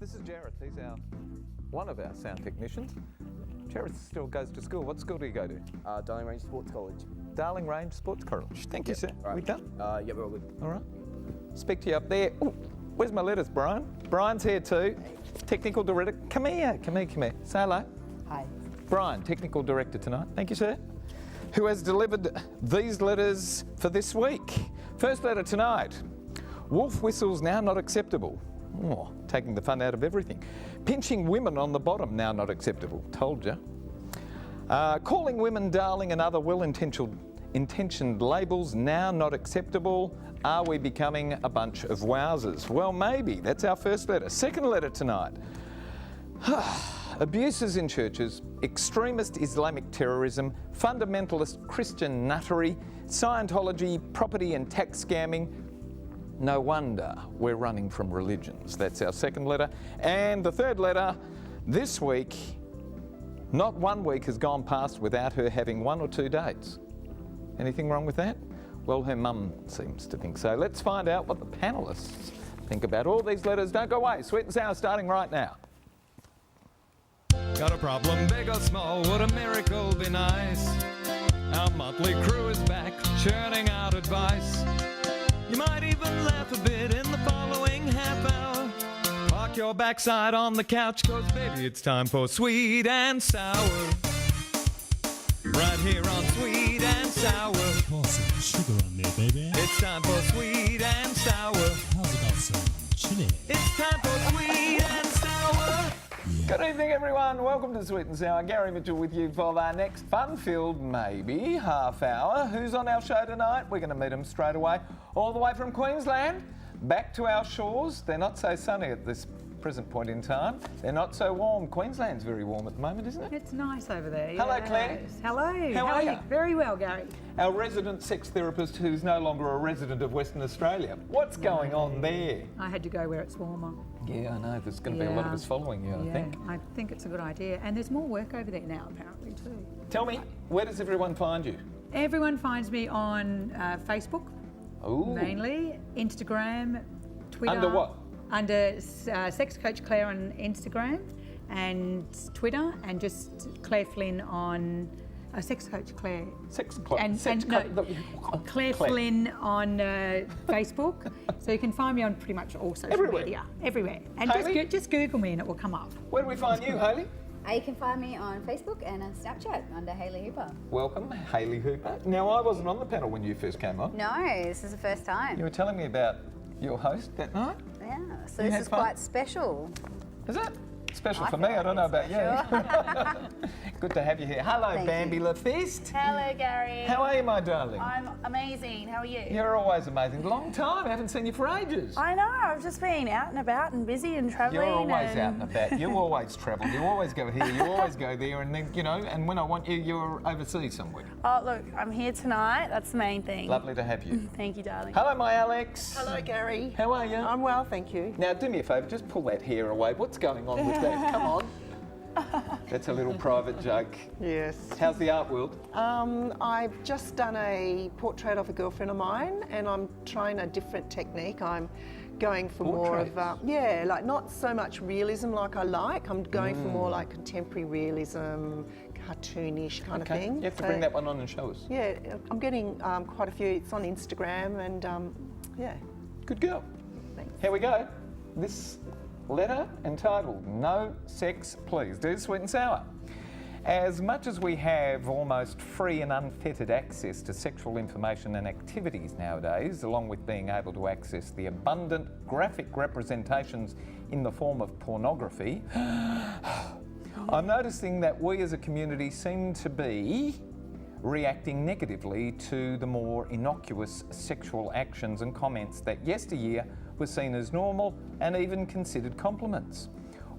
This is Jared. He's one of our sound technicians. Jared still goes to school. What school do you go to? Darling Range Sports College. Darling Range Sports College. Thank you, sir. Right. We done? Yeah, we're all good. All right. Speak to you up there. Ooh, where's my letters, Brian? Brian's here too. Technical director. Come here. Say hello. Hi. Brian, technical director tonight. Thank you, sir. Who has delivered these letters for this week. First letter tonight. Wolf whistles now not acceptable. Oh, taking the fun out of everything. Pinching women on the bottom now not acceptable. Told ya. Calling women darling and other well-intentioned labels now not acceptable. Are we becoming a bunch of wowsers? Well, maybe. That's our first letter. Second letter tonight. Abuses in churches, extremist Islamic terrorism, fundamentalist Christian nuttery, Scientology, property and tax scamming. No wonder we're running from religions. That's our second letter. And the third letter, this week, not 1 week has gone past without her having 1 or 2 dates. Anything wrong with that? Well, her mum seems to think so. Let's find out what the panellists think about all these letters. Don't go away. Sweet and Sour starting right now. Got a problem, big or small, would a miracle be nice? Our motley crew is back, churning out advice. You might even laugh a bit in the following half hour. Park your backside on the couch, cause baby it's time for Sweet and Sour. Right here on Sweet and Sour. Pour some sugar on there, baby. It's time for Sweet and Sour. How's about some chili? It's time for Sweet and Sour. Good evening, everyone. Welcome to Sweet and Sour. Gary Mitchell with you for our next fun-filled, maybe, half hour. Who's on our show tonight? We're going to meet them straight away. All the way from Queensland, back to our shores. They're not so sunny at this present point in time. They're not so warm. Queensland's very warm at the moment, isn't it? It's nice over there. Hello, yes. Claire. Hello. How are you? Very well, Gary. Our resident sex therapist who's no longer a resident of Western Australia. What's going on there? I had to go where it's warmer. Yeah, I know. There's going to be a lot of us following you, I think. It's a good idea. And there's more work over there now, apparently, too. Tell me, where does everyone find you? Everyone finds me on Facebook, Ooh. mainly, Instagram, Twitter. Under what? Under Sex Coach Claire on Instagram and Twitter, and just Claire Flynn on Sex Coach Claire. Claire Flynn on Facebook. So you can find me on pretty much all social media. Everywhere. And just Google me and it will come up. Where do we find you, Hayli? You can find me on Facebook and on Snapchat under Hayli Hooper. Welcome, Hayli Hooper. Now, I wasn't on the panel when you first came on. No, this is the first time. You were telling me about your host that night. Yeah, so this is quite special. Is it? Special for me, I don't know about you. Good to have you here. Hello, Bambi Lefist. Hello, Gary. How are you, my darling? I'm amazing. How are you? You're always amazing. Long time, I haven't seen you for ages. I know, I've just been out and about and busy and travelling. You're always out and about. You always travel. You always go here, you always go there, and then, and when I want you, you're overseas somewhere. Oh, look, I'm here tonight. That's the main thing. Lovely to have you. Thank you, darling. Hello, my Alex. Hello, Gary. How are you? I'm well, thank you. Now, do me a favour, just pull that hair away. What's going on with that? Come on. That's a little private joke. Yes. How's the art world? I've just done a portrait of a girlfriend of mine, and I'm trying a different technique. I'm going for more of, like not so much realism like I like. I'm going for more like contemporary realism, cartoonish kind of thing. You have to bring that one on and show us. Yeah, I'm getting quite a few. It's on Instagram, and yeah. Good girl. Thanks. Here we go. This letter entitled No Sex Please. Do Sweet and Sour. As much as we have almost free and unfettered access to sexual information and activities nowadays, along with being able to access the abundant graphic representations in the form of pornography, I'm noticing that we as a community seem to be reacting negatively to the more innocuous sexual actions and comments that yesteryear were seen as normal and even considered compliments.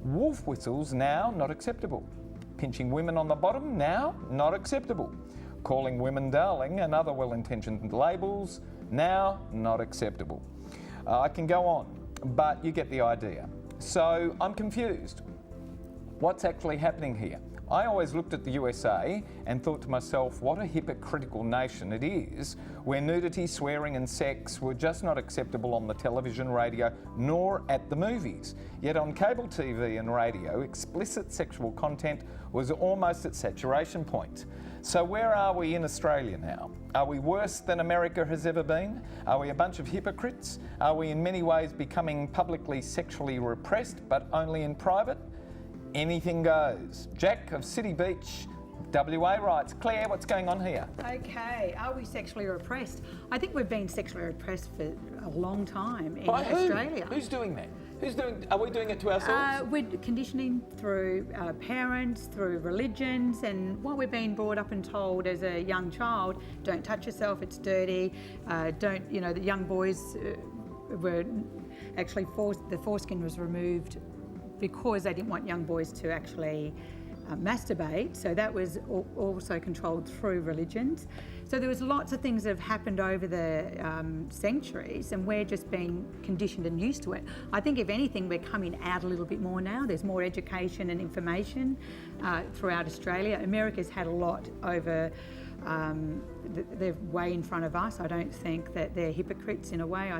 Wolf whistles now not acceptable. Pinching women on the bottom now not acceptable. Calling women darling and other well-intentioned labels now not acceptable. I can go on, but you get the idea. So I'm confused. What's actually happening here? I always looked at the USA and thought to myself, what a hypocritical nation it is, where nudity, swearing and sex were just not acceptable on the television, radio, nor at the movies. Yet on cable TV and radio, explicit sexual content was almost at saturation point. So where are we in Australia now? Are we worse than America has ever been? Are we a bunch of hypocrites? Are we in many ways becoming publicly sexually repressed, but only in private? Anything goes. Jack of City Beach, WA writes, Claire, what's going on here? Okay, are we sexually repressed? I think we've been sexually repressed for a long time in By who? Australia. Who's doing that? Are we doing it to ourselves? We're conditioning through parents, through religions, and what we're being brought up and told as a young child: don't touch yourself, it's dirty. The young boys were actually the foreskin was removed because they didn't want young boys to actually masturbate. So that was also controlled through religions. So there was lots of things that have happened over the centuries, and we're just being conditioned and used to it. I think if anything, we're coming out a little bit more now. There's more education and information throughout Australia. America's had a lot over, they're way in front of us. I don't think that they're hypocrites in a way.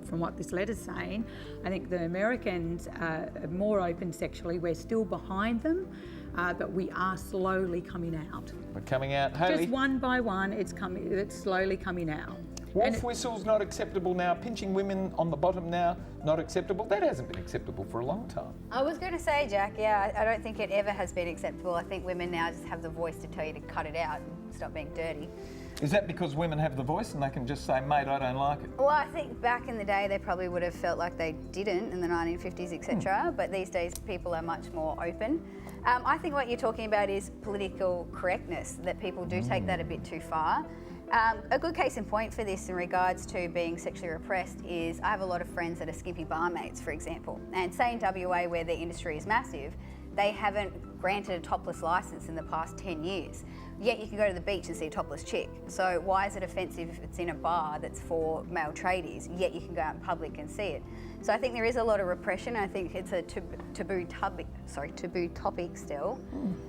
From what this letter's saying, I think the Americans are more open sexually. We're still behind them, but we are slowly coming out. We're coming out. Hayli? Just one by one, it's slowly coming out. Wolf whistles not acceptable now. Pinching women on the bottom now not acceptable. That hasn't been acceptable for a long time. I was going to say, Jack, I don't think it ever has been acceptable. I think women now just have the voice to tell you to cut it out and stop being dirty. Is that because women have the voice and they can just say, mate, I don't like it? Well, I think back in the day they probably would have felt like they didn't in the 1950s, etc. But these days people are much more open. I think what you're talking about is political correctness, that people do take that a bit too far. A good case in point for this in regards to being sexually repressed is I have a lot of friends that are skimpy barmaids, for example. And say in WA, where their industry is massive, they haven't granted a topless licence in the past 10 years. Yet you can go to the beach and see a topless chick. So why is it offensive if it's in a bar that's for male tradies, yet you can go out in public and see it? So I think there is a lot of repression. I think it's a taboo topic still,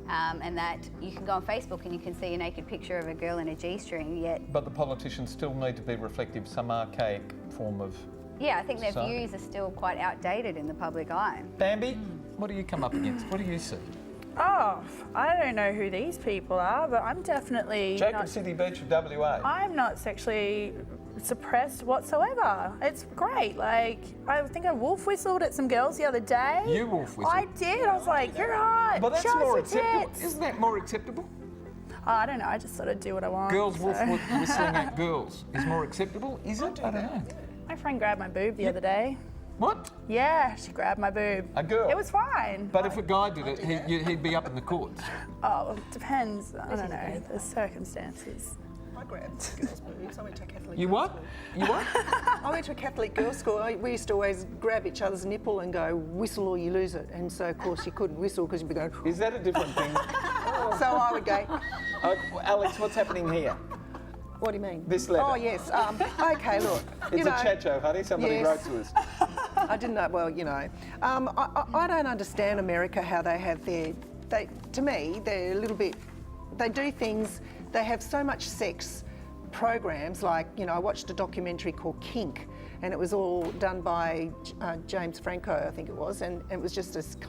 and that you can go on Facebook and you can see a naked picture of a girl in a G-string, yet... But the politicians still need to be reflective of some archaic form of... Yeah, I think their society. views are still quite outdated in the public eye. Bambi, what do you come up against? What do you see? Oh, I don't know who these people are, but I'm definitely Jacob City Beach of WA. I'm not sexually suppressed whatsoever. It's great. Like, I think I wolf whistled at some girls the other day. You wolf whistled? I did. I was like, you're hot. But that's Show us more your acceptable. tits. Isn't that more acceptable? Oh, I don't know. I just sort of do what I want. Girls wolf so. whistling at girls is more acceptable, is it? I don't know. My friend grabbed my boob the other day. What? Yeah, she grabbed my boob. A girl? It was fine. But if a guy did it, he'd be up in the courts. Oh, well, it depends. I don't know. The circumstances. I grabbed girls' boobs. I went to a Catholic You girls' what? school. You what? I went to a Catholic girls' school. We used to always grab each other's nipple and go, whistle or you lose it. And so, of course, you couldn't whistle because you'd be going... Is that a different thing? So I would go... Alex, what's happening here? What do you mean? This letter. Oh, yes. Okay, look. It's a chacho, honey. Somebody yes. wrote to us. I didn't know. Well, you know, I don't understand America, how they have to me, they're a little bit. They do things. They have so much sex programs. Like, you know, I watched a documentary called Kink, and it was all done by James Franco, I think it was, and it was just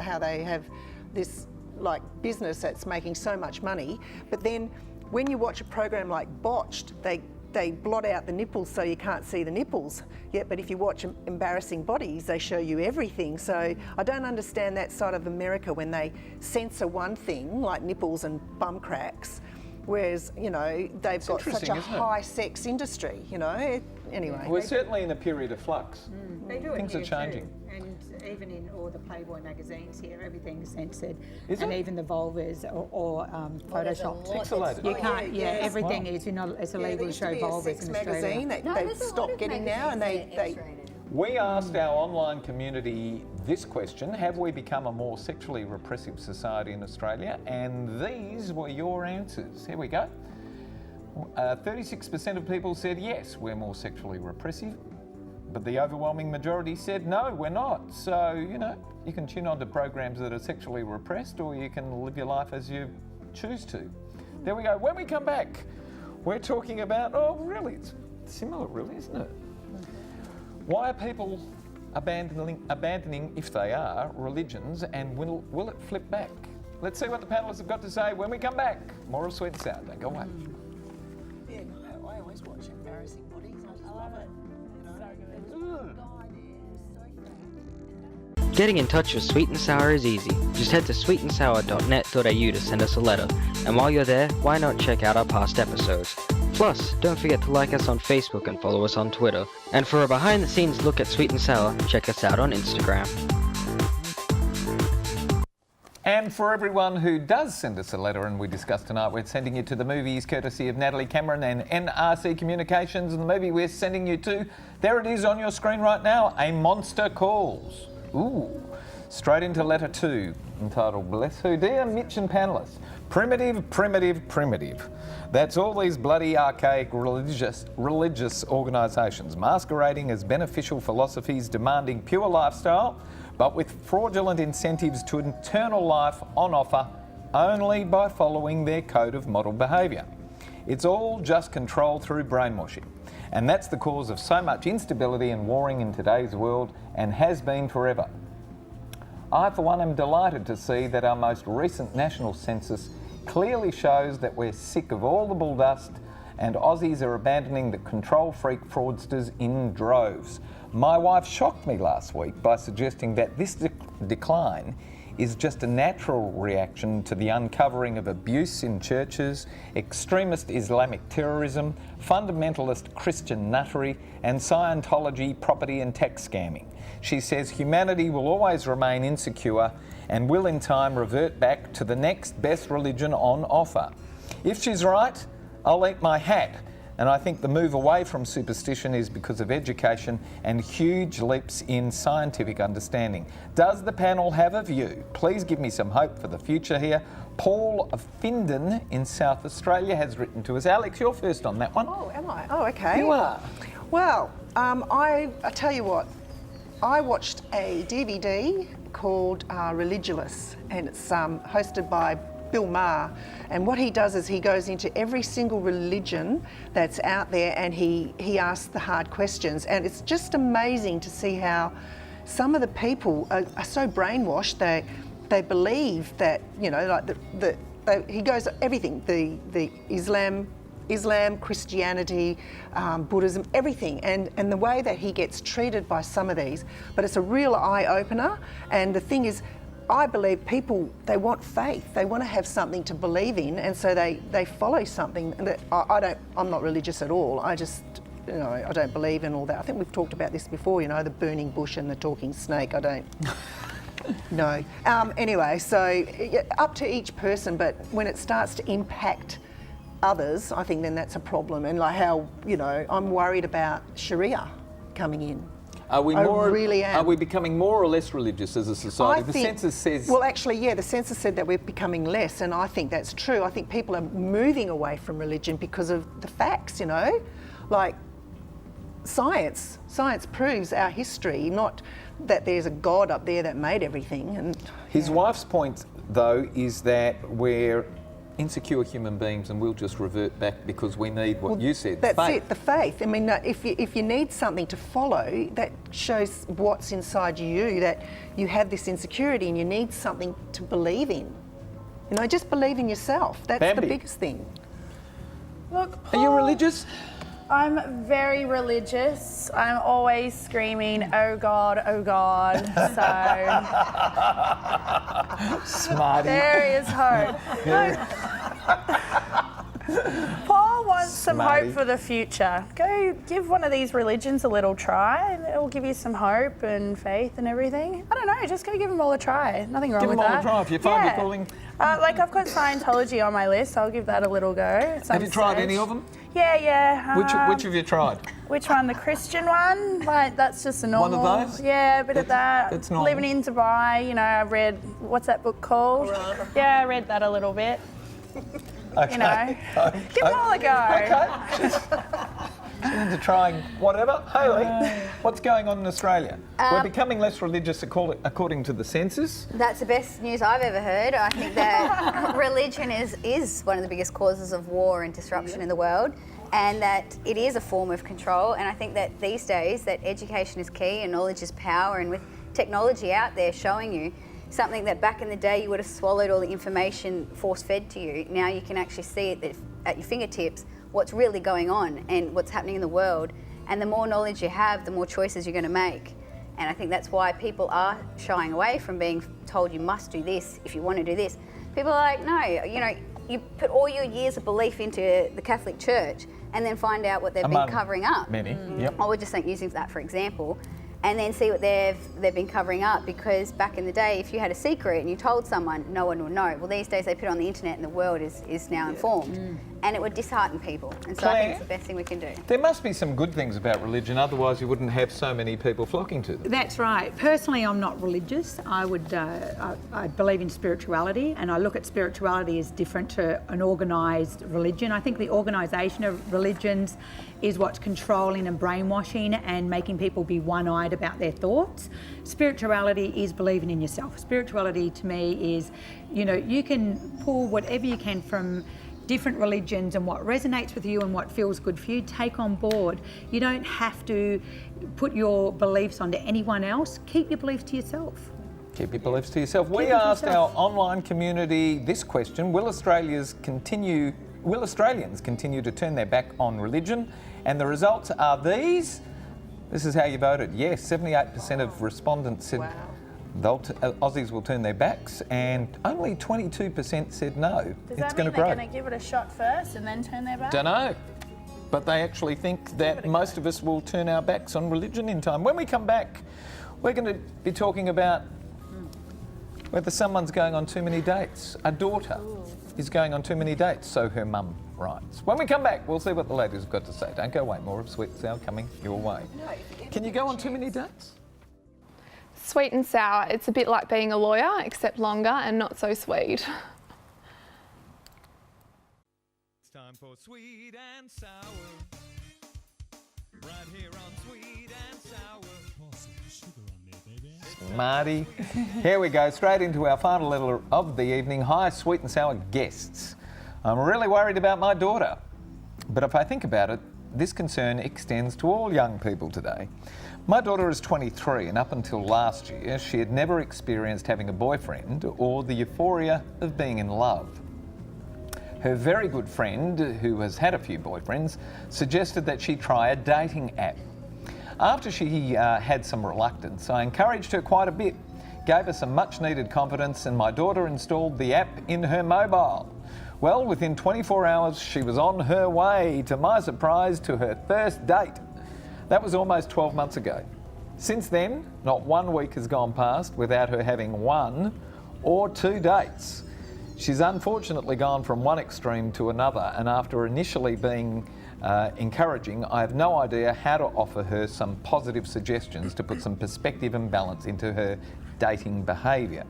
how they have this like business that's making so much money, but then. When you watch a program like Botched, they blot out the nipples so you can't see the nipples. Yeah, but if you watch Embarrassing Bodies, they show you everything. So I don't understand that side of America when they censor one thing, like nipples and bum cracks, whereas, you know, they've got such a high sex industry, you know. Anyway. We're certainly in a period of flux. They do it Things are here changing. too. And even in all the Playboy magazines here, everything's censored. Is and it? even the vulvas or photoshopped. Pixelated. You can't, yes. everything is, it's illegal to show vulvas sex in magazine Australia. that they've stopped getting now, and they We asked our online community this question: have we become a more sexually repressive society in Australia? And these were your answers. Here we go. 36% of people said yes, we're more sexually repressive. But the overwhelming majority said, no, we're not. So, you can tune on to programs that are sexually repressed, or you can live your life as you choose to. There we go. When we come back, we're talking about, really, it's similar, really, isn't it? Why are people abandoning, if they are, religions, and will it flip back? Let's see what the panellists have got to say when we come back. More of Sweet and Sour. Don't go away. Yeah, no, I always watch embarrassing bodies. I love it. Getting in touch with Sweet and Sour is easy. Just head to sweetandsour.net.au to send us a letter. And while you're there, why not check out our past episodes? Plus, don't forget to like us on Facebook and follow us on Twitter. And for a behind-the-scenes look at Sweet and Sour, check us out on Instagram. And for everyone who does send us a letter and we discuss tonight, we're sending you to the movies courtesy of Natalie Cameron and NRC Communications. And the movie we're sending you to, there it is on your screen right now, A Monster Calls. Ooh, straight into letter 2, entitled Bless Who. Dear Mitch and panellists, primitive, primitive, primitive. That's all these bloody archaic religious organisations masquerading as beneficial philosophies demanding pure lifestyle, but with fraudulent incentives to eternal life on offer only by following their code of model behaviour. It's all just control through brainwashing. And that's the cause of so much instability and warring in today's world, and has been forever. I, for one, am delighted to see that our most recent national census clearly shows that we're sick of all the bull dust, and Aussies are abandoning the control freak fraudsters in droves. My wife shocked me last week by suggesting that this decline is just a natural reaction to the uncovering of abuse in churches, extremist Islamic terrorism, fundamentalist Christian nuttery, and Scientology property and tax scamming. She says humanity will always remain insecure and will in time revert back to the next best religion on offer. If she's right, I'll eat my hat. And I think the move away from superstition is because of education and huge leaps in scientific understanding. Does the panel have a view? Please give me some hope for the future here. Paul of Findon in South Australia has written to us. Alex, you're first on that one. Oh, am I? Oh, okay. You are. Well, I tell you what, I watched a DVD called Religious, and it's hosted by Bill Maher, and what he does is he goes into every single religion that's out there, and he asks the hard questions, and it's just amazing to see how some of the people are so brainwashed. They believe that, like he goes everything, the Islam, Christianity, Buddhism, everything, and the way that he gets treated by some of these. But it's a real eye-opener, and the thing is, I believe people, they want faith, they want to have something to believe in, and so they follow something that I'm not religious at all. I just, I don't believe in all that. I think we've talked about this before, the burning bush and the talking snake. I don't know. Anyway, so up to each person, but when it starts to impact others, I think then that's a problem. And like how, I'm worried about Sharia coming in. Are we really am. Are we becoming more or less religious as a society? The census says... Well, actually, yeah, the census said that we're becoming less, and I think that's true. I think people are moving away from religion because of the facts, like science. Science proves our history, not that there's a God up there that made everything. And his wife's point, though, is that we're insecure human beings and we'll just revert back because we need what you said, that's faith. It, the faith. I mean, if you need something to follow, that shows what's inside you, that you have this insecurity and you need something to believe in. Just believe in yourself. That's Bambi. the biggest thing. Look, Are you religious? I'm very religious. I'm always screaming, oh God, oh God. So Smarty. there is hope. Paul wants some Smarty. hope for the future. Go give one of these religions a little try. It'll give you some hope and faith and everything. I don't know, just go give them all a try. Nothing wrong Give with them all that. a try. If you find you're calling... like I've got Scientology on my list, I'll give that a little go. Have you tried any of them? Yeah. Which have you tried? Which one? The Christian one? Like, that's just a normal... One of those? Yeah, a bit of that. That's normal. Living in Dubai, I read... What's that book called? Yeah, I read that a little bit. Okay. Give them all a go. Okay. She's into trying whatever. Hayli, what's going on in Australia? We're becoming less religious according to the census. That's the best news I've ever heard. I think that religion is one of the biggest causes of war and disruption in the world, and that it is a form of control. And I think that these days that education is key and knowledge is power, and with technology out there showing you something that back in the day you would have swallowed all the information force-fed to you, now you can actually see it at your fingertips what's really going on and what's happening in the world. And the more knowledge you have, the more choices you're going to make. And I think that's why people are shying away from being told you must do this if you want to do this. People are like, no, you know, you put all your years of belief into the Catholic Church and then find out what they've been covering up. Many, yep. I would just think using that for example, and then see what they've been covering up, because back in the day, if you had a secret and you told someone, no one will know. Well, these days they put it on the internet and the world is now informed. And it would dishearten people. And so I think it's the best thing we can do. There must be some good things about religion, otherwise you wouldn't have so many people flocking to them. That's right. Personally, I'm not religious. I believe in spirituality, and I look at spirituality as different to an organised religion. I think the organisation of religions is what's controlling and brainwashing and making people be one-eyed about their thoughts. Spirituality is believing in yourself. Spirituality to me is, you know, you can pull whatever you can from different religions and what resonates with you and what feels good for you, take on board. You don't have to put your beliefs onto anyone else. Keep your beliefs to yourself. Keep your beliefs to yourself. We asked our online community this question: Will Australians continue to turn their back on religion? And the results are these. This is how you voted. Yes, 78% of respondents said Aussies will turn their backs, and only 22% said no. Does that mean they're going to give it a shot first and then turn their back? Don't know. But they actually think that most of us will turn our backs on religion in time. When we come back, we're going to be talking about whether someone's going on too many dates. A daughter is going on too many dates, so her mum writes. When we come back, we'll see what the ladies have got to say. Don't go away. More of Sweet and Sour coming your way. Can you go on too many dates? Sweet and sour, it's a bit like being a lawyer, except longer and not so sweet. It's time for Sweet and Sour. Right here on Sweet and Sour. Pour some sugar on there, baby. Marty. Here we go, straight into our final letter of the evening. Hi, Sweet and Sour guests. I'm really worried about my daughter. But if I think about it, this concern extends to all young people today. My daughter is 23, and up until last year, she had never experienced having a boyfriend or the euphoria of being in love. Her very good friend, who has had a few boyfriends, suggested that she try a dating app. After she had some reluctance, I encouraged her quite a bit, gave her some much needed confidence, and my daughter installed the app in her mobile. Well, within 24 hours, she was on her way, to my surprise, to her first date. That was almost 12 months ago. Since then, not 1 week has gone past without her having 1 or 2 dates. She's unfortunately gone from one extreme to another, and after initially being encouraging, I have no idea how to offer her some positive suggestions to put some perspective and balance into her dating behaviour.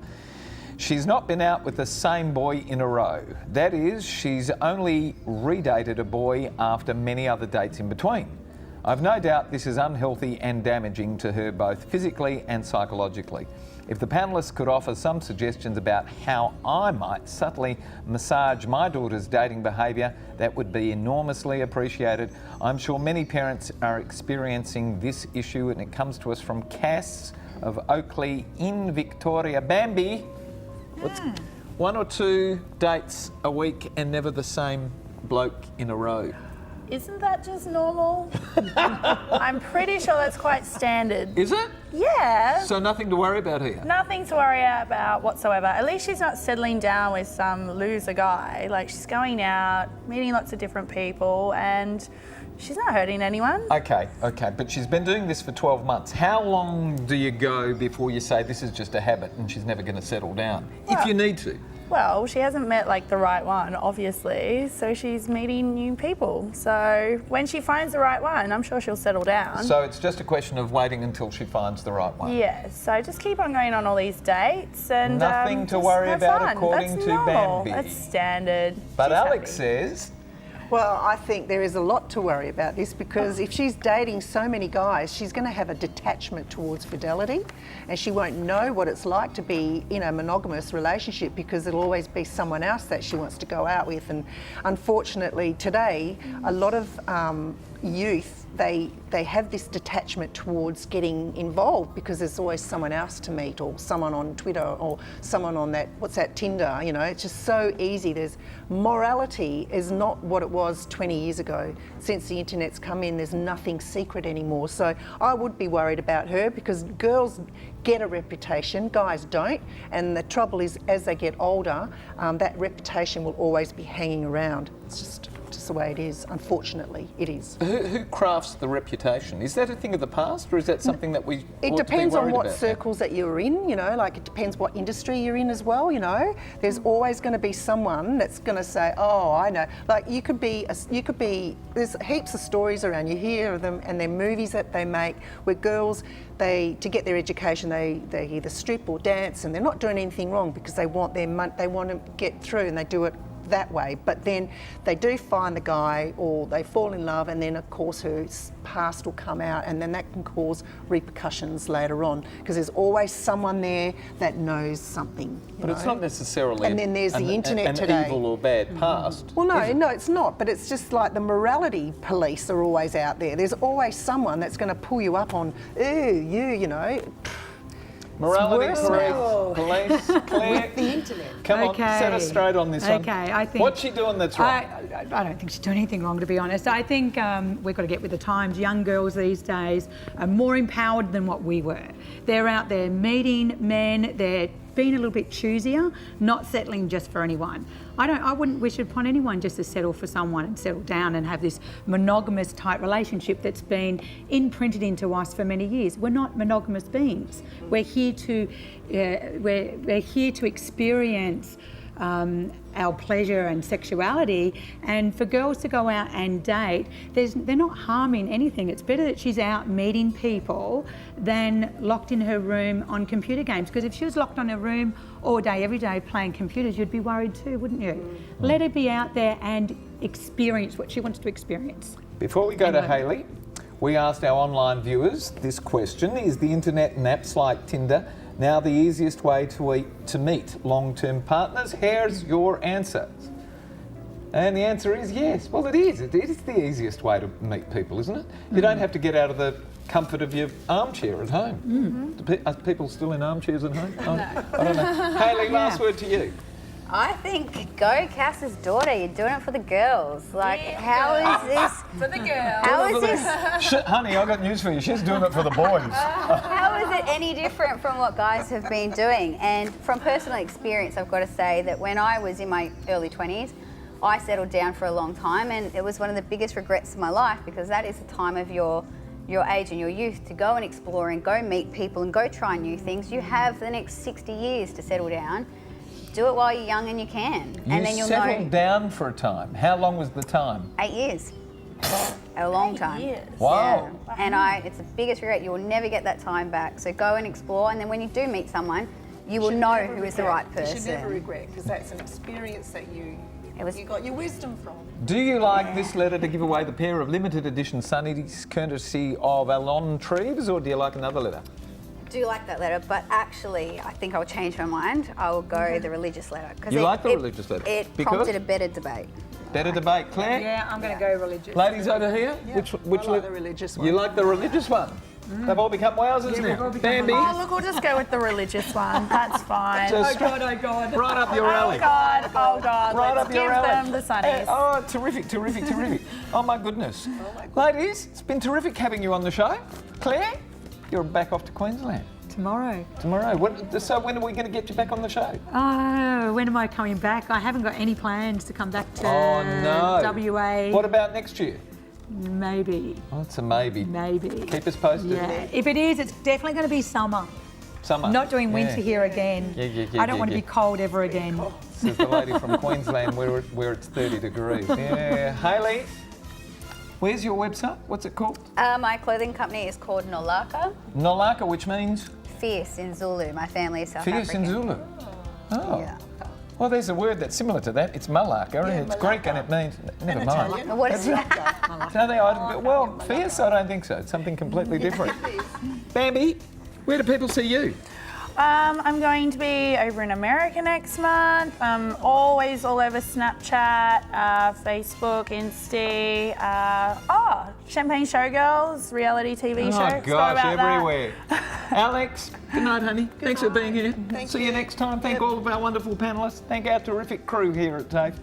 She's not been out with the same boy in a row. That is, she's only redated a boy after many other dates in between. I've no doubt this is unhealthy and damaging to her both physically and psychologically. If the panellists could offer some suggestions about how I might subtly massage my daughter's dating behaviour, that would be enormously appreciated. I'm sure many parents are experiencing this issue, and it comes to us from Cass of Oakley in Victoria. Bambi, what's 1 or 2 dates a week and never the same bloke in a row? Isn't that just normal? I'm pretty sure that's quite standard. Is it? Yeah. So nothing to worry about here? Nothing to worry about whatsoever. At least she's not settling down with some loser guy. Like, she's going out, meeting lots of different people, and she's not hurting anyone. Okay, but she's been doing this for 12 months. How long do you go before you say this is just a habit and she's never going to settle down? If you need to. Well, she hasn't met like the right one, obviously, so she's meeting new people. So when she finds the right one, I'm sure she'll settle down. So it's just a question of waiting until she finds the right one? Yeah, so just keep on going on all these dates and nothing to just worry have about fun. according That's to normal. Bambi. That's standard. But She's Alex happy. says, Well, I think there is a lot to worry about this because if she's dating so many guys, she's going to have a detachment towards fidelity and she won't know what it's like to be in a monogamous relationship because it'll always be someone else that she wants to go out with. And unfortunately today, a lot of youth, they have this detachment towards getting involved because there's always someone else to meet or someone on Twitter or someone on that, what's that, Tinder, you know, it's just so easy. There's morality is not what it was 20 years ago. Since the internet's come in, there's nothing secret anymore. So I would be worried about her because girls get a reputation, guys don't, and the trouble is as they get older, that reputation will always be hanging around. It's just the way it is, unfortunately, it is. Who crafts the reputation? Is that a thing of the past or is that something that we It ought depends to be on worried what about? circles that you're in, you know, like it depends what industry you're in as well, you know. There's always going to be someone that's going to say, oh, I know. Like you could be, there's heaps of stories around, you hear of them and they're movies that they make where girls, to get their education, they either strip or dance and they're not doing anything wrong because they want their money, they want to get through and they do it that way, but then they do find the guy or they fall in love and then of course her past will come out and then that can cause repercussions later on because there's always someone there that knows something. But it's not necessarily and then there's the internet today. An evil or bad past. Well, no, it's not, but it's just like the morality police are always out there. There's always someone that's going to pull you up on, you know. Morality police, Claire. With the internet. Come on, set us straight on this one. Okay, I think... What's she doing that's right? I don't think she's doing anything wrong, to be honest. I think we've got to get with the times. Young girls these days are more empowered than what we were. They're out there meeting men, they're being a little bit choosier, not settling just for anyone. I wouldn't wish it upon anyone just to settle for someone and settle down and have this monogamous type relationship that's been imprinted into us for many years. We're not monogamous beings. We're here to experience our pleasure and sexuality, and for girls to go out and date, they're not harming anything. It's better that she's out meeting people than locked in her room on computer games, because if she was locked on her room all day, every day playing computers, you'd be worried too, wouldn't you? Let her be out there and experience what she wants to experience. Before we go to Hayli, we asked our online viewers this question: is the internet and apps like Tinder now the easiest way to meet long-term partners? Here's your answer. And the answer is yes. Well, it is. It is the easiest way to meet people, isn't it? You don't have to get out of the comfort of your armchair at home. Are people still in armchairs at home? No. I don't know. Hayli, last word to you. I think go Cass's daughter. You're doing it for the girls. Like, how is this? For the girls. How is this? Honey, I got news for you. She's doing it for the boys. How is it any different from what guys have been doing? And from personal experience, I've got to say that when I was in my early 20s, I settled down for a long time, and it was one of the biggest regrets of my life, because that is the time of your age and your youth to go and explore and go meet people and go try new things. You have the next 60 years to settle down. Do it while you're young and you can. And then you'll know. You settled down for a time. How long was the time? 8 years. A long time. 8 years. Wow. Yeah. And it's the biggest regret. You will never get that time back. So go and explore, and then when you do meet someone, you will know who is the right person. You should never regret, because that's an experience that you got your wisdom from. Do you like this letter to give away the pair of limited edition sunnies courtesy of Alon Treves, or do you like another letter? Do like that letter, but actually, I think I'll change my mind. I will go the religious letter. You like the religious letter? It prompted a better debate. Better debate. Claire? Yeah, I'm going to go religious. Ladies over here? Yeah, I like the religious one. You like the religious one? They've all become wowsers now. Bambi? Oh, look, we'll just go with the religious one. That's fine. Just Oh God. right up your alley. Oh God. Right Let's up your give alley. them the sunnies. Oh, terrific. Oh my goodness. Ladies, it's been terrific having you on the show. Claire, you're back off to Queensland. Tomorrow. So when are we going to get you back on the show? Oh, when am I coming back? I haven't got any plans to come back to WA. What about next year? Maybe. Oh, it's a maybe. Maybe. Keep us posted. Yeah. If it is, it's definitely going to be summer. Summer. Not doing winter here again. I don't want to be cold ever again. Says the lady from Queensland where it's 30 degrees. Yeah. Hayli, where's your website? What's it called? My clothing company is called Nolaka. Nolaka, which means? Fierce in Zulu. My family is South Fierce African. in Zulu. Oh. Yeah. Well, there's a word that's similar to that. It's malaka, and it's Greek, and it means never mind. What is that? Well, fierce, I don't think so. It's something completely different. Bambi, where do people see you? I'm going to be over in America next month. I'm always all over Snapchat, Facebook, Insta. Champagne Showgirls, reality TV show. Oh gosh, everywhere. Alex, good night, honey. Thanks for being here. See you next time. Thank all of our wonderful panellists. Thank our terrific crew here at TAFE.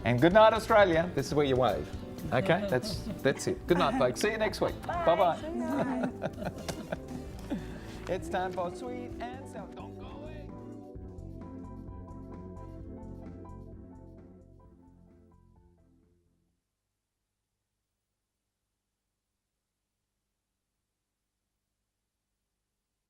And good night, Australia. This is where you wave. Okay, that's it. Good night, folks. See you next week. Bye bye. It's time for Sweet and Sour.